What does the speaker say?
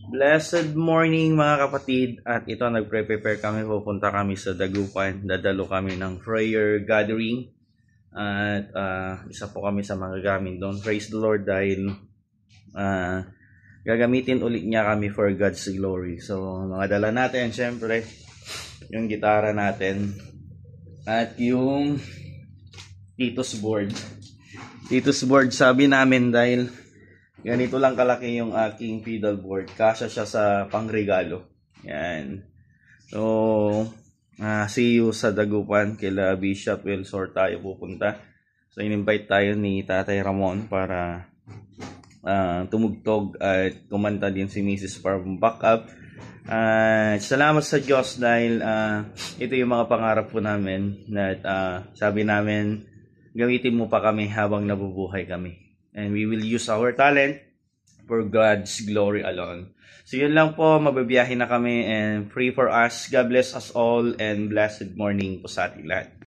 Blessed morning mga kapatid. At ito nagpre-prepare kami, pupunta kami sa Dagupan. Dadalo kami ng prayer gathering. At isa po kami sa mga gamin doon. Praise the Lord dahil gagamitin ulit niya kami for God's glory. So mga dala natin syempre yung gitara natin at yung Titus board. Titus board sabi namin dahil ganito lang kalaki yung aking pedal board. Kasya siya sa pangregalo. Yan. So, see you sa Dagupan. Kila Bishop Wilsor tayo pupunta. So, in-invite tayo ni Tatay Ramon para tumugtog at kumanta din si Mrs. para backup. Salamat sa Diyos dahil ito yung mga pangarap po namin na sabi namin, gamitin mo pa kami habang nabubuhay kami. And we will use our talent for God's glory alone. So yun lang po, mababiyahin na kami and pray for us. God bless us all and blessed morning po sa ating lahat.